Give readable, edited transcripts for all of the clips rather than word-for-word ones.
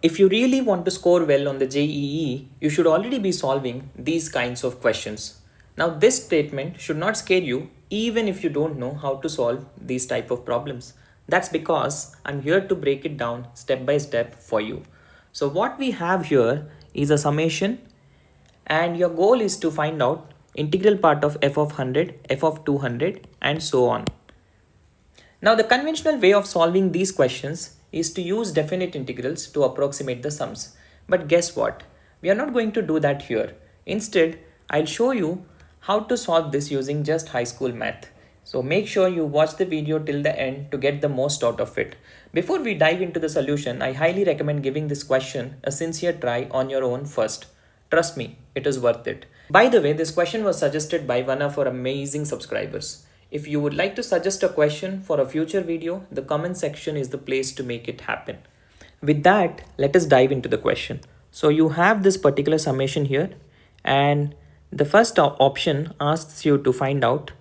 If you really want to score well on the JEE, you should already be solving these kinds of questions. Now this statement should not scare you even if you don't know how to solve these type of problems. That's because I'm here to break it down step by step for you. So what we have here is a summation, and your goal is to find out integral part of f of 100, f of 200 and so on. Now the conventional way of solving these questions is to use definite integrals to approximate the sums. But guess what? We are not going to do that here. Instead, I'll show you how to solve this using just high school math. So make sure you watch the video till the end to get the most out of it. Before we dive into the solution, I highly recommend giving this question a sincere try on your own first. Trust me, it is worth it. By the way, this question was suggested by one of our amazing subscribers. If you would like to suggest a question for a future video, the comment section is the place to make it happen. With that, let us dive into the question. So you have this particular summation here, and the first option asks you to find out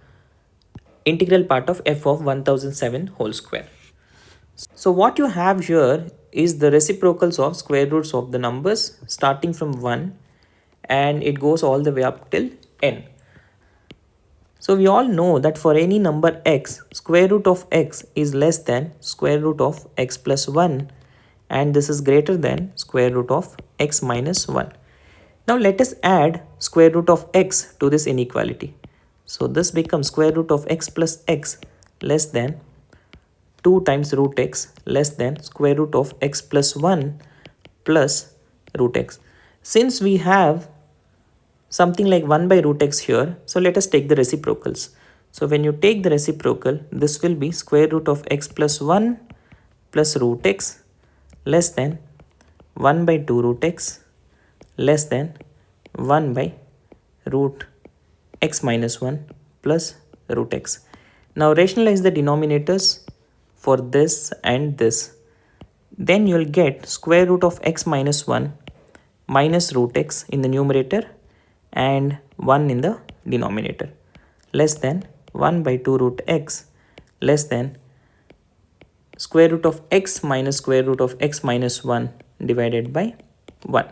integral part of f of 1007 whole square. So what you have here is the reciprocals of square roots of the numbers starting from 1, and it goes all the way up till n. So we all know that for any number x, square root of x is less than square root of x plus 1, and this is greater than square root of x minus 1. Now let us add square root of x to this inequality. So this becomes square root of x plus x less than 2 times root x less than square root of x plus 1 plus root x. Since we have something like 1 by root x here, so let us take the reciprocals. So when you take the reciprocal, this will be square root of x plus 1 plus root x less than 1 by 2 root x less than 1 by root x minus 1 plus root x. Now rationalize the denominators for this and this. Then you'll get square root of x minus 1 minus root x in the numerator and 1 in the denominator less than 1 by 2 root x less than square root of x minus square root of x minus 1 divided by 1.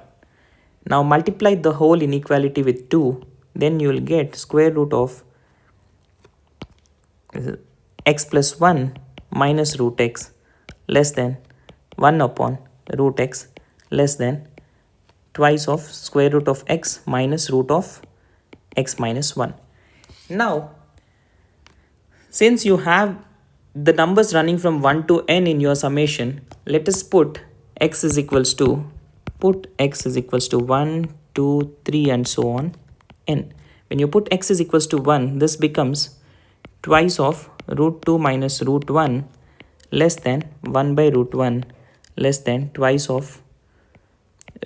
Now multiply the whole inequality with 2, then you will get square root of x plus 1 minus root x less than 1 upon root x less than twice of square root of x minus root of x minus 1. Now, since you have the numbers running from 1 to n in your summation, let us put x is equals to 1, 2, 3 and so on n. When you put x is equals to 1, this becomes twice of root 2 minus root 1 less than 1 by root 1 less than twice of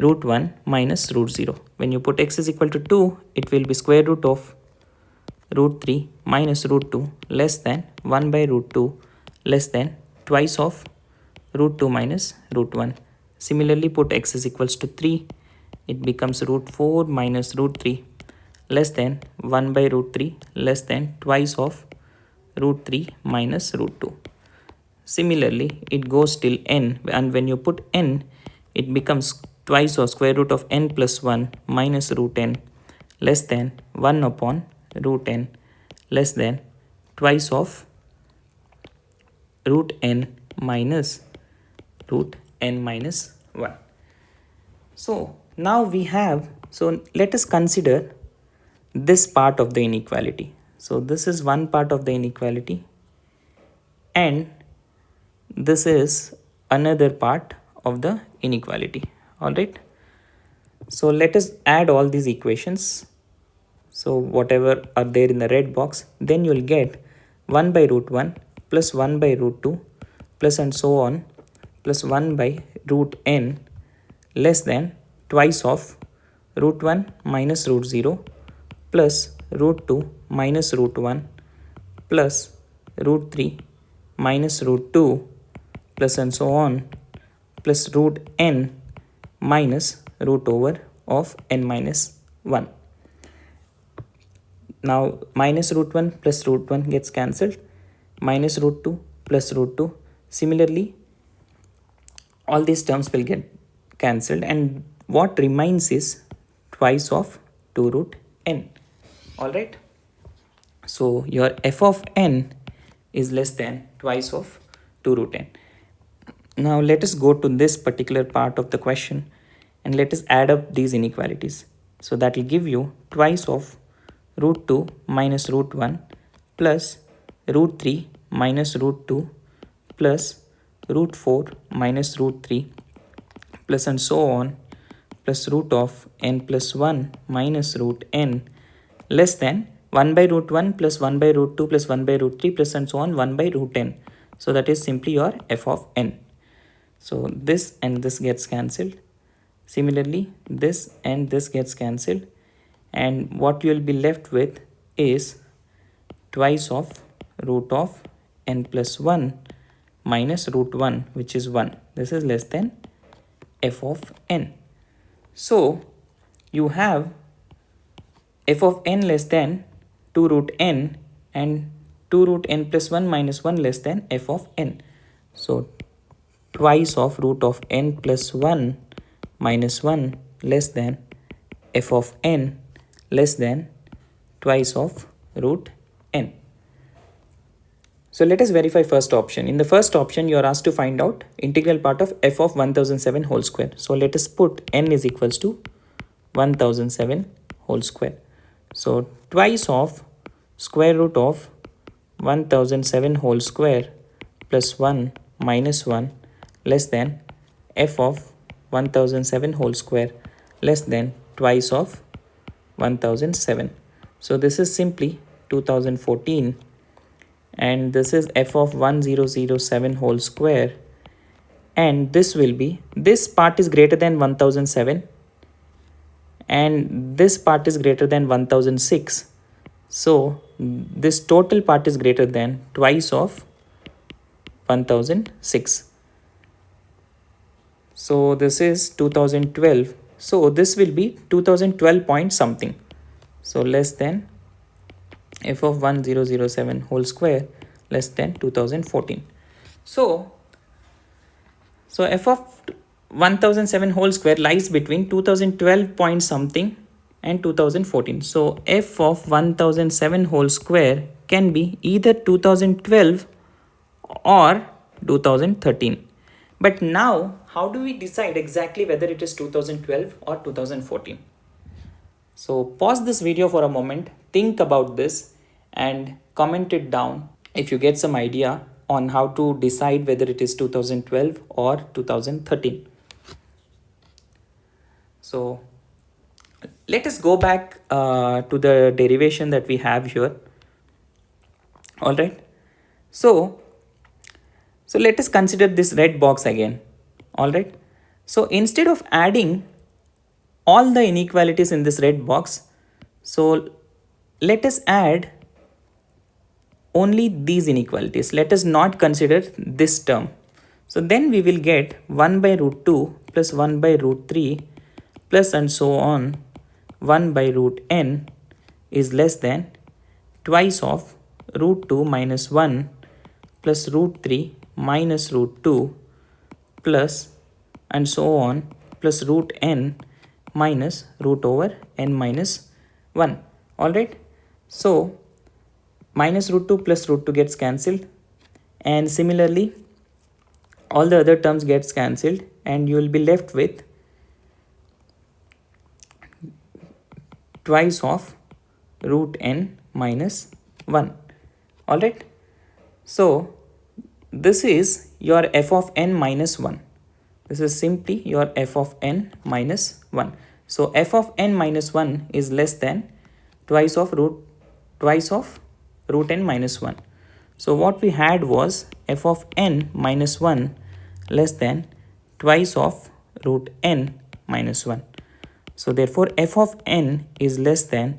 root 1 minus root 0. When you put x is equal to 2, it will be square root of root 3 minus root 2 less than 1 by root 2 less than twice of root 2 minus root 1. Similarly, put x is equals to 3, it becomes root 4 minus root 3 less than 1 by root 3 less than twice of root 3 minus root 2. Similarly, it goes till n, and when you put n, it becomes twice of square root of n plus 1 minus root n less than 1 upon root n less than twice of root n minus root n minus 1. So now we have, so let us consider this part of the inequality. So this is one part of the inequality and this is another part of the inequality. Alright, so let us add all these equations. So whatever are there in the red box, then you will get 1 by root 1 plus 1 by root 2 plus and so on plus 1 by root n less than twice of root 1 minus root 0 plus root 2 minus root 1 plus root 3 minus root 2 plus and so on plus root n minus root over of n minus 1. Now minus root 1 plus root 1 gets cancelled, minus root 2 plus root 2. Similarly, all these terms will get cancelled, and what remains is twice of 2 root n. Alright. So your f of n is less than twice of 2 root n. Now let us go to this particular part of the question and let us add up these inequalities. So that will give you twice of root 2 minus root 1 plus root 3 minus root 2 plus root 4 minus root 3 plus and so on plus root of n plus 1 minus root n less than 1 by root 1 plus 1 by root 2 plus 1 by root 3 plus and so on 1 by root n. So that is simply your f of n. So this and this gets cancelled. Similarly, this and this gets cancelled. And what you will be left with is twice of root of n plus 1 minus root 1, which is 1. This is less than f of n. So you have f of n less than 2 root n and 2 root n plus 1 minus 1 less than f of n. So twice of root of n plus 1 minus 1 less than f of n less than twice of root n. So let us verify first option. In the first option, you are asked to find out integral part of f of 1007 whole square. So let us put n is equals to 1007 whole square. So twice of square root of 1007 whole square plus 1 minus 1 less than f of 1007 whole square less than twice of 1007. So this is simply 2014 and this is f of 1007 whole square, and this will be, this part is greater than 1007 and this part is greater than 1006. So this total part is greater than twice of 1006. So this is 2012. So this will be 2012 point something. So less than f of 1007 whole square less than 2014. So f of 1007 whole square lies between 2012 point something and 2014. So f of 1007 whole square can be either 2012 or 2013. But now, how do we decide exactly whether it is 2012 or 2014? So pause this video for a moment, think about this and comment it down if you get some idea on how to decide whether it is 2012 or 2013. So let us go back to the derivation that we have here. All right. So let us consider this red box again. All right. So instead of adding all the inequalities in this red box, so let us add only these inequalities. Let us not consider this term. So then we will get 1 by root 2 plus 1 by root 3 plus and so on 1 by root n is less than twice of root 2 minus 1 plus root 3 minus root 2 plus and so on plus root n minus root over n minus 1. Alright. So minus root 2 plus root 2 gets cancelled, and similarly all the other terms gets cancelled, and you will be left with twice of root n minus 1. Alright. So this is your f of n minus 1. This is simply your f of n minus 1. So f of n minus 1 is less than twice of root n minus 1. So what we had was f of n minus 1 less than twice of root n minus 1. So therefore f of n is less than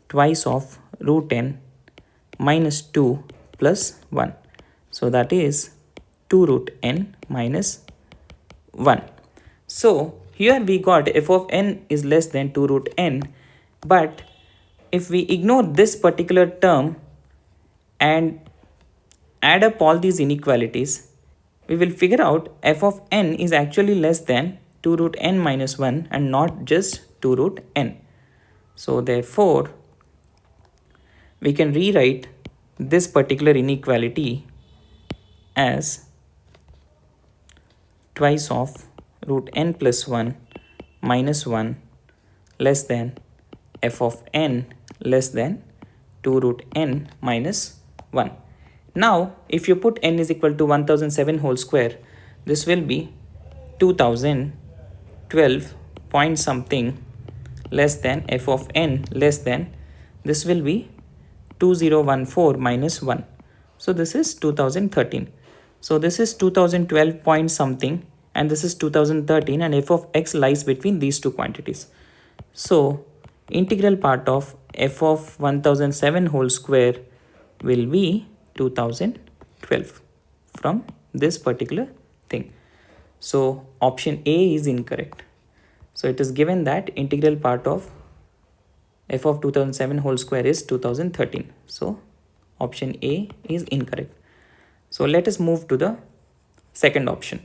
twice of root n minus 2 plus 1. So that is 2 root n minus 1. So here we got f of n is less than 2 root n, but if we ignore this particular term and add up all these inequalities, we will figure out f of n is actually less than 2 root n minus 1 and not just 2 root n. So therefore, we can rewrite this particular inequality as twice of root n plus 1 minus 1 less than f of n less than 2 root n minus 1. Now, if you put n is equal to 1007 whole square, this will be 2012 point something less than f of n less than, this will be 2014 minus 1. So this is 2013. So this is 2012 point something and this is 2013, and f of x lies between these two quantities. So integral part of f of 1007 whole square will be 2012 from this particular thing. So option A is incorrect. So it is given that integral part of f of 2007 whole square is 2013. So option A is incorrect. So let us move to the second option.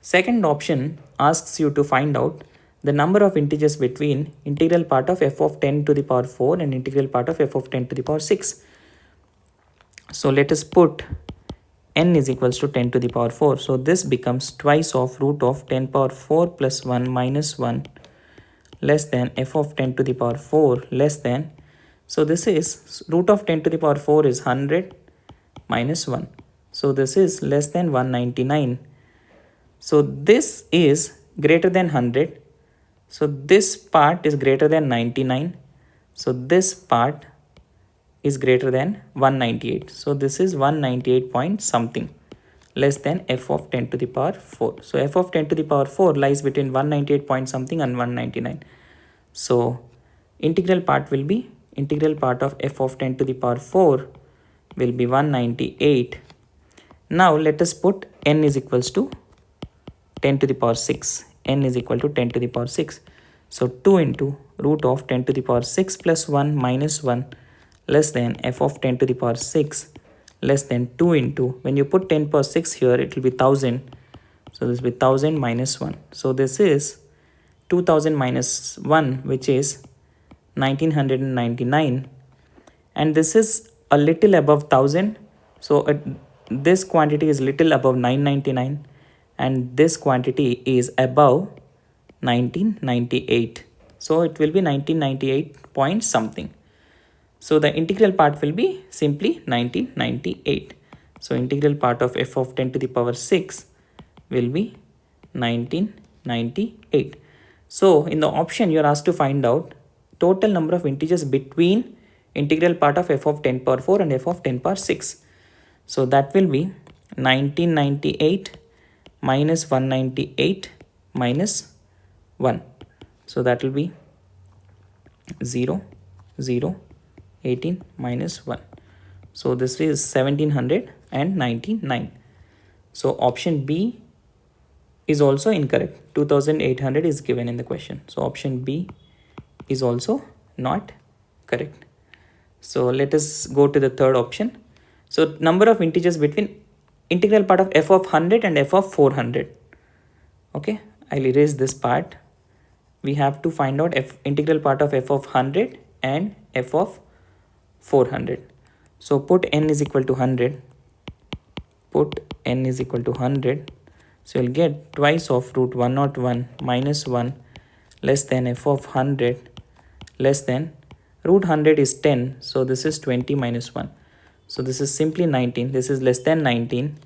Second option asks you to find out the number of integers between integral part of f of 10 to the power 4 and integral part of f of 10 to the power 6. So let us put n is equals to 10 to the power 4. So this becomes twice of root of 10 power 4 plus 1 minus 1 less than f of 10 to the power 4 less than, so this is root of 10 to the power 4 is 100 minus 1. So this is less than 199. So this is greater than 100. So this part is greater than 99. So this part is greater than 198. So this is 198 point something less than f of 10 to the power 4. So f of 10 to the power 4 lies between 198 point something and 199. So integral part will be, integral part of f of 10 to the power 4 will be 198. Now let us put n is equals to 10 to the power 6. N is equal to 10 to the power 6. So 2 into root of 10 to the power 6 plus 1 minus 1 less than f of 10 to the power 6 less than 2 into, when you put 10 power 6 here, it will be 1000. So this will be 1000 minus 1. So this is 2000 minus 1, which is 1999. And this is a little above 1000. So this quantity is little above 999. And this quantity is above 1998. So it will be 1998 point something. So the integral part will be simply 1998. So integral part of f of 10 to the power 6 will be 1998. So in the option you are asked to find out total number of integers between integral part of f of 10 power 4 and f of 10 power 6. So that will be 1998 minus 198 minus 1. So that will be 0, 0, 18 minus 1. So this is 1799. So option B is also incorrect. 2800 is given in the question. So option B is also not correct. So let us go to the third option. So number of integers between integral part of f of 100 and f of 400. Okay, I'll erase this part. We have to find out integral part of f of 100 and f of 400. So put n is equal to 100. Put n is equal to 100. So you'll get twice of root 101 minus 1 less than f of 100 less than, root 100 is 10. So this is 20 minus 1. So this is simply 19. This is less than 19.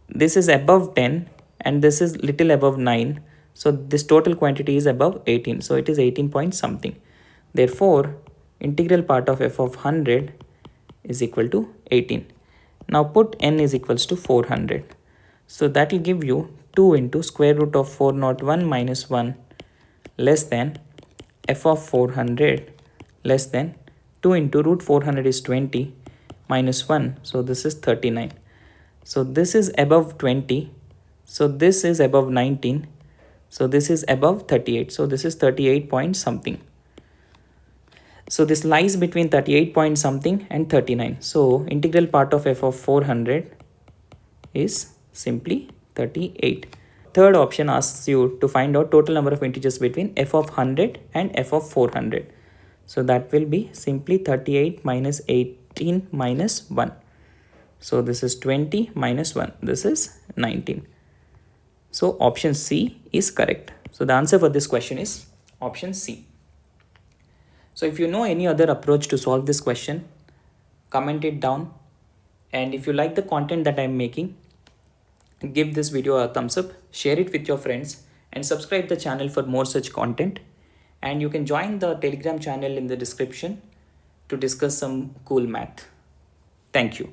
This is above 10 and this is little above 9. So this total quantity is above 18. So it is 18 point something. Therefore, integral part of f of 100 is equal to 18. Now put n is equals to 400. So that will give you 2 into square root of 401 minus 1 less than f of 400 less than 2 into root 400 is 20 minus 1. So this is 39. So this is above 20. So this is above 19. So this is above 38. So this is 38 point something. So this lies between 38 point something and 39. So integral part of f of 400 is simply 38. third option asks you to find out total number of integers between f of 100 and f of 400. So that will be simply 38 minus 18 minus 1. So this is 20 minus 1. This is 19. So option C is correct. So the answer for this question is option C. So if you know any other approach to solve this question, comment it down. And if you like the content that I'm making, give this video a thumbs up, share it with your friends, and subscribe the channel for more such content. And you can join the Telegram channel in the description to discuss some cool math. Thank you.